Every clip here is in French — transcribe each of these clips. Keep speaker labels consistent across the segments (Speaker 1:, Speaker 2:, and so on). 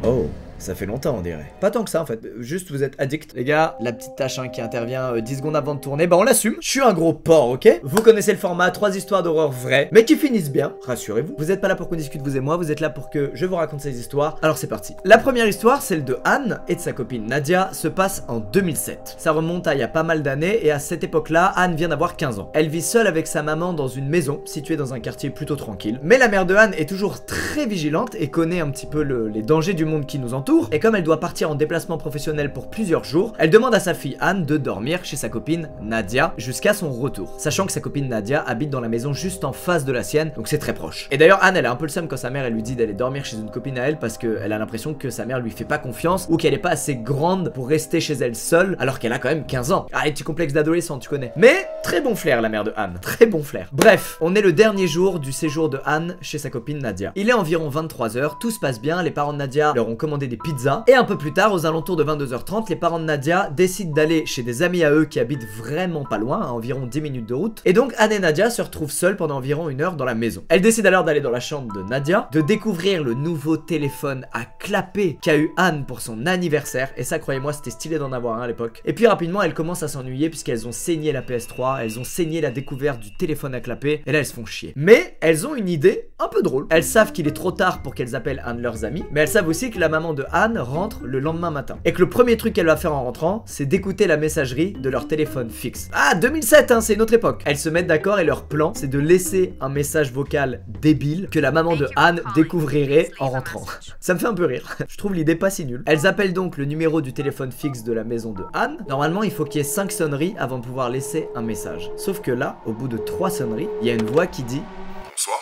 Speaker 1: Oh, ça fait longtemps on dirait. Pas tant que ça en fait, juste vous êtes addict. Les gars, la petite tâche qui intervient 10 secondes avant de tourner, bah on l'assume. Je suis un gros porc, ok? Vous connaissez le format, 3 histoires d'horreur vraies, mais qui finissent bien, rassurez-vous. Vous êtes pas là pour qu'on discute vous et moi, vous êtes là pour que je vous raconte ces histoires. Alors c'est parti. La première histoire, celle de Anne et de sa copine Nadia, se passe en 2007. Ça remonte à il y a pas mal d'années et à cette époque-là, Anne vient d'avoir 15 ans. Elle vit seule avec sa maman dans une maison située dans un quartier plutôt tranquille. Mais la mère de Anne est toujours très vigilante et connaît un petit peu les dangers du monde qui nous entoure. Et comme elle doit partir en déplacement professionnel pour plusieurs jours, elle demande à sa fille Anne de dormir chez sa copine Nadia jusqu'à son retour. Sachant que sa copine Nadia habite dans la maison juste en face de la sienne, donc c'est très proche. Et d'ailleurs Anne elle a un peu le seum quand sa mère elle lui dit d'aller dormir chez une copine à elle parce qu'elle a l'impression que sa mère lui fait pas confiance ou qu'elle est pas assez grande pour rester chez elle seule alors qu'elle a quand même 15 ans. Ah les petits complexes d'adolescent tu connais. Mais très bon flair la mère de Anne, très bon flair. Bref, on est le dernier jour du séjour de Anne chez sa copine Nadia. Il est environ 23 h, tout se passe bien, les parents de Nadia leur ont commandé des pizzas et un peu plus tard, aux alentours de 22 h 30, les parents de Nadia décident d'aller chez des amis à eux qui habitent vraiment pas loin, à environ 10 minutes de route. Et donc Anne et Nadia se retrouvent seules pendant environ 1 heure dans la maison. Elles décident alors d'aller dans la chambre de Nadia, de découvrir le nouveau téléphone à clapper qu'a eu Anne pour son anniversaire. Et ça, croyez-moi, c'était stylé d'en avoir un à l'époque. Et puis rapidement, elles commencent à s'ennuyer puisqu'elles ont saigné la PS3, elles ont saigné la découverte du téléphone à clapper. Et là, elles se font chier. Mais elles ont une idée un peu drôle. Elles savent qu'il est trop tard pour qu'elles appellent un de leurs amis, mais elles savent aussi que la maman de Anne rentre le lendemain matin. Et que le premier truc qu'elle va faire en rentrant, c'est d'écouter la messagerie de leur téléphone fixe. Ah, 2007, hein, c'est une autre époque. Elles se mettent d'accord et leur plan, c'est de laisser un message vocal débile que la maman de Anne découvrirait en rentrant. Ça me fait un peu rire. Je trouve l'idée pas si nulle. Elles appellent donc le numéro du téléphone fixe de la maison de Anne. Normalement, il faut qu'il y ait 5 sonneries avant de pouvoir laisser un message. Sauf que là, au bout de 3 sonneries, il y a une voix qui dit bonsoir.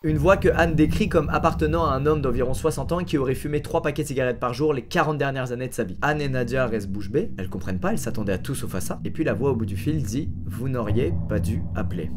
Speaker 1: Une voix que Anne décrit comme appartenant à un homme d'environ 60 ans qui aurait fumé 3 paquets de cigarettes par jour les 40 dernières années de sa vie. Anne et Nadia restent bouche bée, elles comprennent pas, elles s'attendaient à tout sauf à ça. Et puis la voix au bout du fil dit « Vous n'auriez pas dû appeler ».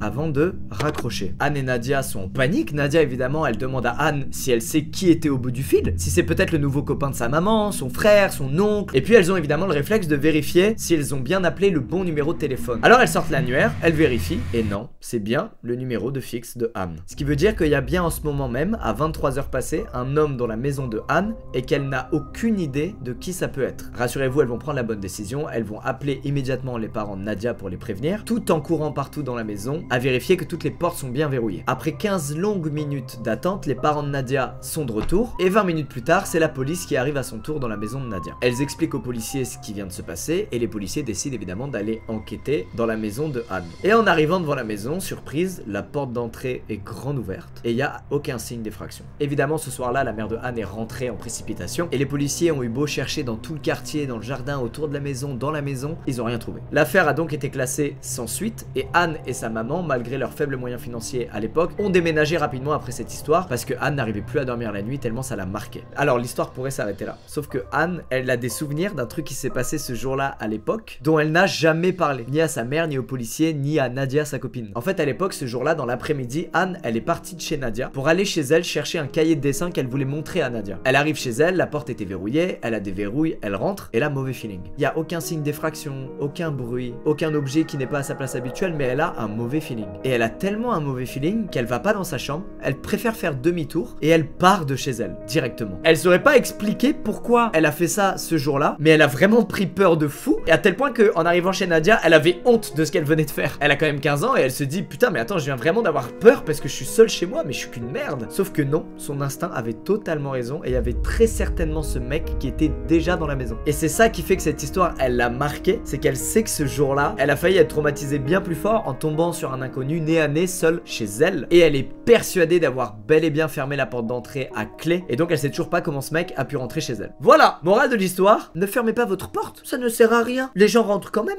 Speaker 1: Avant de raccrocher. Anne et Nadia sont en panique. Nadia évidemment elle demande à Anne si elle sait qui était au bout du fil, si c'est peut-être le nouveau copain de sa maman, son frère, son oncle. Et puis elles ont évidemment le réflexe de vérifier si elles ont bien appelé le bon numéro de téléphone. Alors elles sortent l'annuaire, elles vérifient et non, c'est bien le numéro de fixe de Anne. Ce qui veut dire qu'il y a bien en ce moment même, à 23 h passées, un homme dans la maison de Anne et qu'elle n'a aucune idée de qui ça peut être. Rassurez-vous, elles vont prendre la bonne décision, elles vont appeler immédiatement les parents de Nadia pour les prévenir, tout en courant partout dans la maison à vérifier que toutes les portes sont bien verrouillées. Après 15 longues minutes d'attente, les parents de Nadia sont de retour et 20 minutes plus tard, c'est la police qui arrive à son tour dans la maison de Nadia. Elles expliquent aux policiers ce qui vient de se passer et les policiers décident évidemment d'aller enquêter dans la maison de Anne. Et en arrivant devant la maison, surprise, la porte d'entrée est grande ouverte et il n'y a aucun signe d'effraction. Évidemment, ce soir-là, la mère de Anne est rentrée en précipitation et les policiers ont eu beau chercher dans tout le quartier, dans le jardin, autour de la maison, dans la maison, ils n'ont rien trouvé. L'affaire a donc été classée sans suite et Anne et sa maman, malgré leurs faibles moyens financiers à l'époque, ont déménagé rapidement après cette histoire parce que Anne n'arrivait plus à dormir la nuit tellement ça la marquait. Alors l'histoire pourrait s'arrêter là, sauf que Anne, elle a des souvenirs d'un truc qui s'est passé ce jour-là à l'époque, dont elle n'a jamais parlé, ni à sa mère, ni aux policiers, ni à Nadia, sa copine. En fait, à l'époque, ce jour-là, dans l'après-midi, Anne, elle est partie de chez Nadia pour aller chez elle chercher un cahier de dessin qu'elle voulait montrer à Nadia. Elle arrive chez elle, la porte était verrouillée, elle a des verrouilles, elle rentre, et là, mauvais feeling. Il n'y a aucun signe d'effraction, aucun bruit, aucun objet qui n'est pas à sa place habituelle, mais elle a un mauvais feeling. Et elle a tellement un mauvais feeling qu'elle va pas dans sa chambre, elle préfère faire demi-tour et elle part de chez elle directement. Elle saurait pas expliquer pourquoi elle a fait ça ce jour-là, mais elle a vraiment pris peur de fou et à tel point que en arrivant chez Nadia, elle avait honte de ce qu'elle venait de faire. Elle a quand même 15 ans et elle se dit putain mais attends, je viens vraiment d'avoir peur parce que je suis seule chez moi, mais je suis qu'une merde. Sauf que non, son instinct avait totalement raison et il y avait très certainement ce mec qui était déjà dans la maison. Et c'est ça qui fait que cette histoire, elle l'a marquée, c'est qu'elle sait que ce jour-là, elle a failli être traumatisée bien plus fort en tombant sur un inconnu nez à nez seul chez elle et elle est persuadée d'avoir bel et bien fermé la porte d'entrée à clé et donc elle sait toujours pas comment ce mec a pu rentrer chez elle. Voilà, morale de l'histoire, ne fermez pas votre porte, ça ne sert à rien, les gens rentrent quand même.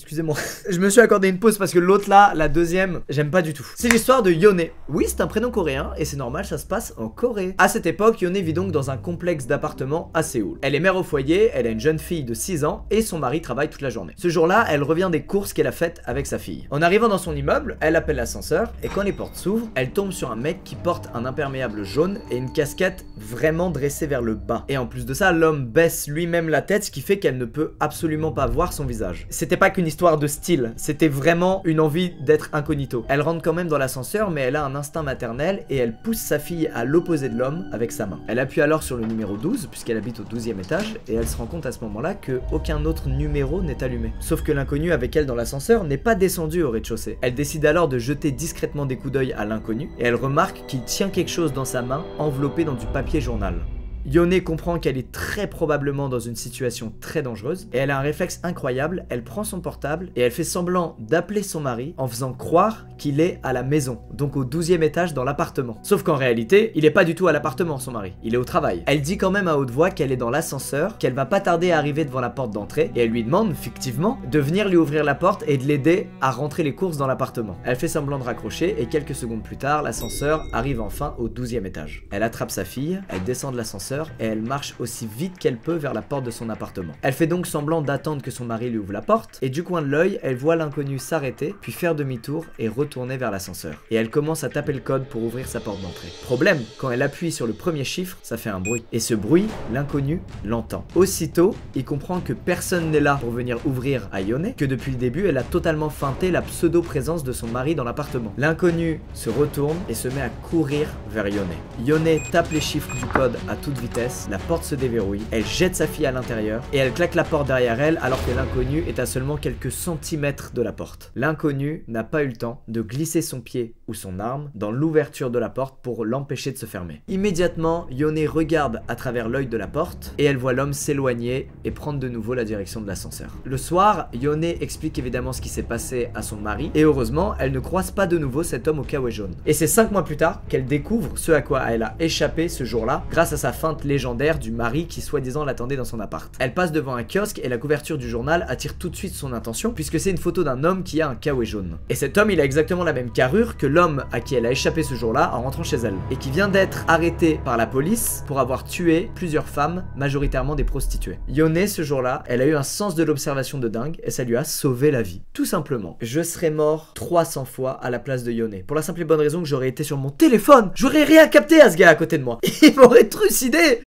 Speaker 1: Excusez-moi, je me suis accordé une pause parce que l'autre là, la deuxième, j'aime pas du tout. C'est l'histoire de Yone. Oui, c'est un prénom coréen et c'est normal, ça se passe en Corée. À cette époque, Yone vit donc dans un complexe d'appartements à Séoul. Elle est mère au foyer, elle a une jeune fille de 6 ans et son mari travaille toute la journée. Ce jour-là, elle revient des courses qu'elle a faites avec sa fille. En arrivant dans son immeuble, elle appelle l'ascenseur et quand les portes s'ouvrent, elle tombe sur un mec qui porte un imperméable jaune et une casquette vraiment dressée vers le bas. Et en plus de ça, l'homme baisse lui-même la tête, ce qui fait qu'elle ne peut absolument pas voir son visage. C'était pas qu'une histoire histoire de style, c'était vraiment une envie d'être incognito. Elle rentre quand même dans l'ascenseur, mais elle a un instinct maternel et elle pousse sa fille à l'opposé de l'homme avec sa main. Elle appuie alors sur le numéro 12, puisqu'elle habite au 12e étage, et elle se rend compte à ce moment-là que aucun autre numéro n'est allumé. Sauf que l'inconnu avec elle dans l'ascenseur n'est pas descendu au rez-de-chaussée. Elle décide alors de jeter discrètement des coups d'œil à l'inconnu, et elle remarque qu'il tient quelque chose dans sa main, enveloppé dans du papier journal. Yone comprend qu'elle est très probablement dans une situation très dangereuse et elle a un réflexe incroyable, elle prend son portable et elle fait semblant d'appeler son mari en faisant croire qu'il est à la maison, donc au 12e étage dans l'appartement. Sauf qu'en réalité, il est pas du tout à l'appartement son mari, il est au travail. Elle dit quand même à haute voix qu'elle est dans l'ascenseur, qu'elle va pas tarder à arriver devant la porte d'entrée et elle lui demande, fictivement, de venir lui ouvrir la porte et de l'aider à rentrer les courses dans l'appartement. Elle fait semblant de raccrocher et quelques secondes plus tard, l'ascenseur arrive enfin au 12e étage. Elle attrape sa fille, elle descend de l'ascenseur et elle marche aussi vite qu'elle peut vers la porte de son appartement. Elle fait donc semblant d'attendre que son mari lui ouvre la porte et du coin de l'œil, elle voit l'inconnu s'arrêter, puis faire demi-tour et retourner vers l'ascenseur. Et elle commence à taper le code pour ouvrir sa porte d'entrée. Problème, quand elle appuie sur le premier chiffre, ça fait un bruit. Et ce bruit, l'inconnu l'entend. Aussitôt, il comprend que personne n'est là pour venir ouvrir à Yone, que depuis le début, elle a totalement feinté la pseudo-présence de son mari dans l'appartement. L'inconnu se retourne et se met à courir vers Yone. Yone tape les chiffres du code à toute vitesse, la porte se déverrouille, elle jette sa fille à l'intérieur et elle claque la porte derrière elle alors que l'inconnu est à seulement quelques centimètres de la porte. L'inconnu n'a pas eu le temps de glisser son pied ou son arme dans l'ouverture de la porte pour l'empêcher de se fermer. Immédiatement, Yone regarde à travers l'œil de la porte et elle voit l'homme s'éloigner et prendre de nouveau la direction de l'ascenseur. Le soir, Yone explique évidemment ce qui s'est passé à son mari et heureusement, elle ne croise pas de nouveau cet homme au kawaii jaune. Et c'est 5 mois plus tard qu'elle découvre ce à quoi elle a échappé ce jour-là grâce à sa feinte légendaire du mari qui soi-disant l'attendait dans son appart. Elle passe devant un kiosque et la couverture du journal attire tout de suite son attention puisque c'est une photo d'un homme qui a un kawaii jaune. Et cet homme, il a exactement la même carrure que l'homme à qui elle a échappé ce jour-là en rentrant chez elle et qui vient d'être arrêté par la police pour avoir tué plusieurs femmes, majoritairement des prostituées. Yone, ce jour-là, elle a eu un sens de l'observation de dingue et ça lui a sauvé la vie. Tout simplement. Je serais mort 300 fois à la place de Yone. Pour la simple et bonne raison que j'aurais été sur mon téléphone. J'aurais rien capté à ce gars à côté de moi. Il m'aurait trucidé.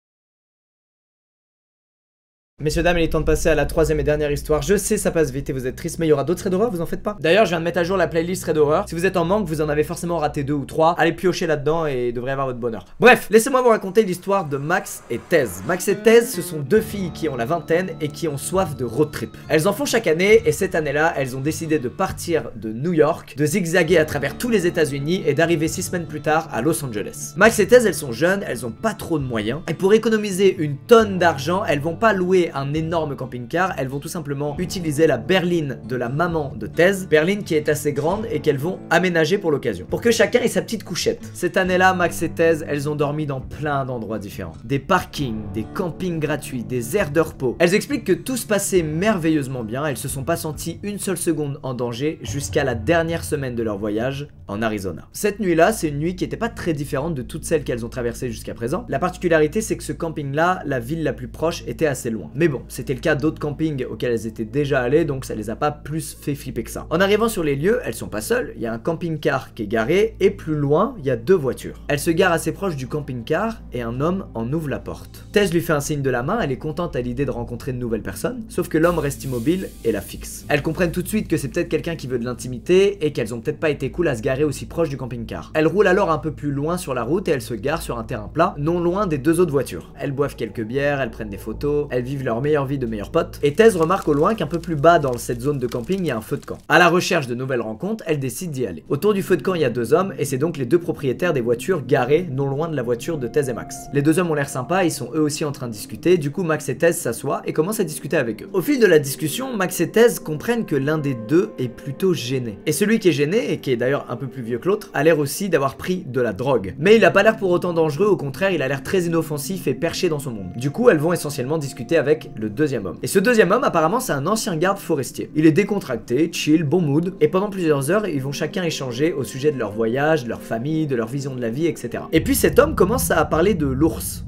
Speaker 1: Messieurs, dames, il est temps de passer à la troisième et dernière histoire. Je sais, ça passe vite et vous êtes triste, mais il y aura d'autres traits d'horreur, vous en faites pas. D'ailleurs, je viens de mettre à jour la playlist traits d'horreur. Si vous êtes en manque, vous en avez forcément raté 2 ou 3. Allez piocher là-dedans et devrez avoir votre bonheur. Bref, laissez-moi vous raconter l'histoire de Max et Thèse. Max et Thèse, ce sont deux filles qui ont la vingtaine et qui ont soif de road trip. Elles en font chaque année et cette année-là, elles ont décidé de partir de New York, de zigzaguer à travers tous les États-Unis et d'arriver 6 semaines plus tard à Los Angeles. Max et Thèse, elles sont jeunes, elles ont pas trop de moyens et pour économiser une tonne d'argent, elles vont pas louer un énorme camping-car, elles vont tout simplement utiliser la berline de la maman de Thèse, berline qui est assez grande et qu'elles vont aménager pour l'occasion, pour que chacun ait sa petite couchette. Cette année-là, Max et Thèse, elles ont dormi dans plein d'endroits différents. Des parkings, des campings gratuits, des aires de repos. Elles expliquent que tout se passait merveilleusement bien, elles se sont pas senties une seule seconde en danger jusqu'à la dernière semaine de leur voyage en Arizona. Cette nuit-là, c'est une nuit qui était pas très différente de toutes celles qu'elles ont traversées jusqu'à présent. La particularité, c'est que ce camping-là, la ville la plus proche était assez loin. Mais bon, c'était le cas d'autres campings auxquels elles étaient déjà allées, donc ça les a pas plus fait flipper que ça. En arrivant sur les lieux, elles sont pas seules, il y a un camping-car qui est garé, et plus loin, il y a 2 voitures. Elles se garent assez proche du camping-car, et un homme en ouvre la porte. Thèse lui fait un signe de la main, elle est contente à l'idée de rencontrer de nouvelles personnes, sauf que l'homme reste immobile et la fixe. Elles comprennent tout de suite que c'est peut-être quelqu'un qui veut de l'intimité, et qu'elles ont peut-être pas été cool à se garer aussi proche du camping-car. Elles roulent alors un peu plus loin sur la route, et elles se garent sur un terrain plat, non loin des 2 autres voitures. Elles boivent quelques bières, elles prennent des photos, elles vivent leur meilleure vie de meilleurs potes, et Thèse remarque au loin qu'un peu plus bas dans cette zone de camping, il y a un feu de camp. À la recherche de nouvelles rencontres, elle décide d'y aller. Autour du feu de camp, il y a 2 hommes, et c'est donc les 2 propriétaires des voitures garées non loin de la voiture de Thèse et Max. Les 2 hommes ont l'air sympas, ils sont eux aussi en train de discuter, du coup Max et Thèse s'assoient et commencent à discuter avec eux. Au fil de la discussion, Max et Thèse comprennent que l'un des 2 est plutôt gêné. Et celui qui est gêné, et qui est d'ailleurs un peu plus vieux que l'autre, a l'air aussi d'avoir pris de la drogue. Mais il a pas l'air pour autant dangereux, au contraire, il a l'air très inoffensif et perché dans son monde. Du coup, elles vont essentiellement discuter avec le 2e homme. Et ce 2e homme, apparemment, c'est un ancien garde forestier. Il est décontracté, chill, bon mood, et pendant plusieurs heures, ils vont chacun échanger au sujet de leur voyage, de leur famille, de leur vision de la vie, etc. Et puis cet homme commence à parler de l'ours.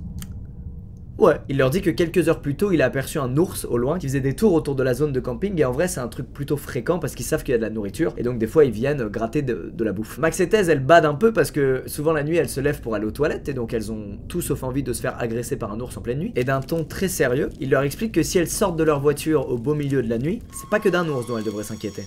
Speaker 1: Ouais. Il leur dit que quelques heures plus tôt, il a aperçu un ours au loin qui faisait des tours autour de la zone de camping et en vrai c'est un truc plutôt fréquent parce qu'ils savent qu'il y a de la nourriture et donc des fois ils viennent gratter de la bouffe. Max et Tess elles badent un peu parce que souvent la nuit elles se lèvent pour aller aux toilettes et donc elles ont tout sauf envie de se faire agresser par un ours en pleine nuit. Et d'un ton très sérieux, il leur explique que si elles sortent de leur voiture au beau milieu de la nuit, c'est pas que d'un ours dont elles devraient s'inquiéter.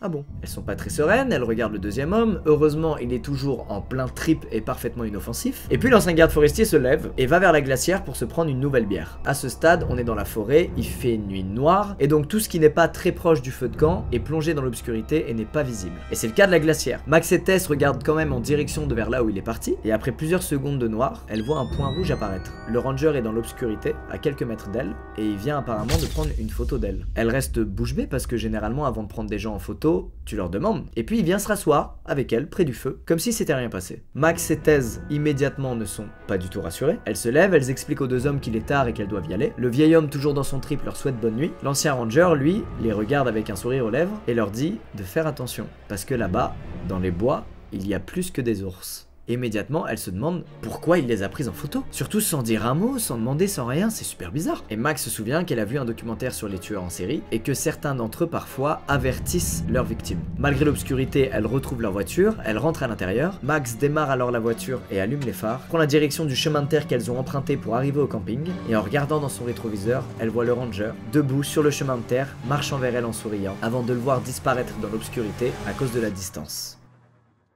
Speaker 1: Ah bon? Elles sont pas très sereines, elles regardent le deuxième homme, heureusement il est toujours en plein trip et parfaitement inoffensif. Et puis l'ancien garde forestier se lève et va vers la glacière pour se prendre une nouvelle bière. À ce stade, on est dans la forêt, il fait une nuit noire, et donc tout ce qui n'est pas très proche du feu de camp est plongé dans l'obscurité et n'est pas visible. Et c'est le cas de la glacière. Max et Tess regardent quand même en direction de vers là où il est parti, et après plusieurs secondes de noir, elle voit un point rouge apparaître. Le ranger est dans l'obscurité, à quelques mètres d'elle, et il vient apparemment de prendre une photo d'elle. Elle reste bouche bée parce que généralement avant de prendre des gens en photo, tu leur demandes. Et puis il vient se rasseoir avec elle près du feu, comme si c'était rien passé. Max et Tess immédiatement ne sont pas du tout rassurées. Elles se lèvent, elles expliquent aux deux hommes qu'il est tard et qu'elles doivent y aller. Le vieil homme toujours dans son trip leur souhaite bonne nuit. L'ancien ranger, lui, les regarde avec un sourire aux lèvres et leur dit de faire attention, parce que là-bas, dans les bois, il y a plus que des ours. Immédiatement, elle se demande pourquoi il les a prises en photo. Surtout sans dire un mot, sans demander, sans rien, c'est super bizarre. Et Max se souvient qu'elle a vu un documentaire sur les tueurs en série et que certains d'entre eux parfois avertissent leurs victimes. Malgré l'obscurité, elle retrouve leur voiture, elle rentre à l'intérieur. Max démarre alors la voiture et allume les phares, prend la direction du chemin de terre qu'elles ont emprunté pour arriver au camping et en regardant dans son rétroviseur, elle voit le ranger debout sur le chemin de terre, marchant vers elle en souriant avant de le voir disparaître dans l'obscurité à cause de la distance.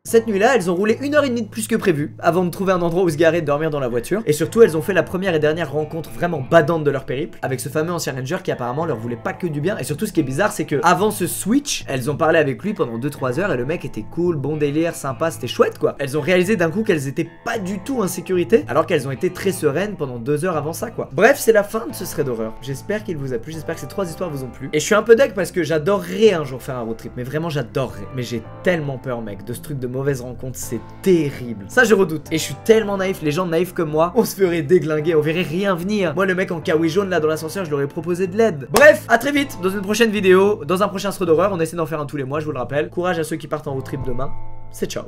Speaker 1: Cette nuit-là, elles ont roulé 1h30 de plus que prévu, avant de trouver un endroit où se garer et de dormir dans la voiture. Et surtout, elles ont fait la première et dernière rencontre vraiment badante de leur périple, avec ce fameux ancien ranger qui apparemment leur voulait pas que du bien. Et surtout, ce qui est bizarre, c'est que avant ce switch, elles ont parlé avec lui pendant 2-3 heures et le mec était cool, bon délire, sympa, c'était chouette quoi. Elles ont réalisé d'un coup qu'elles étaient pas du tout en sécurité, alors qu'elles ont été très sereines pendant 2 heures avant ça quoi. Bref, c'est la fin de ce thread d'horreur. J'espère qu'il vous a plu, j'espère que ces 3 histoires vous ont plu. Et je suis un peu deg parce que j'adorerais un jour faire un road trip, mais vraiment j'adorerais. Mais j'ai tellement peur mec, de ce truc de mauvaise rencontre, c'est terrible. Ça je redoute. Et je suis tellement naïf, les gens naïfs comme moi, on se ferait déglinguer, on verrait rien venir. Moi le mec en kawaii jaune là dans l'ascenseur, je leur ai proposé de l'aide. Bref, à très vite dans une prochaine vidéo, dans un prochain thread d'horreur, on essaie d'en faire un tous les mois, je vous le rappelle. Courage à ceux qui partent en road trip demain. C'est ciao.